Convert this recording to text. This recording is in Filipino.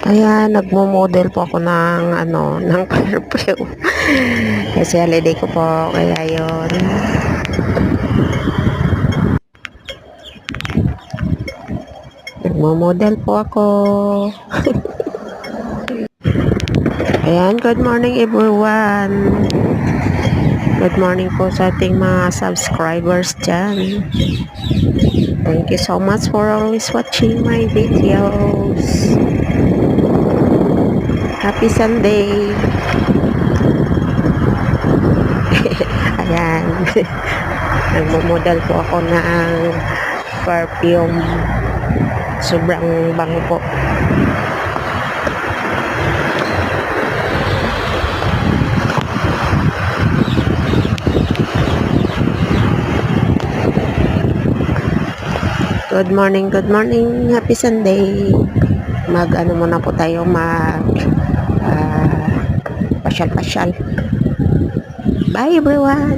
Ayan, nagmo-model po ako ng ng perfume. Kasi holiday ko po, kaya yun. Nagmo-model po ako. Ayan, good morning everyone. Good morning po sa ating mga subscribers dyan. Thank you so much for always watching my videos. Happy Sunday. Ayan. Nagmo-model po ako ng perfume. Sobrang bango po. Good morning, good morning. Happy Sunday. Muna po tayo pasyal-pasyal. Bye everyone.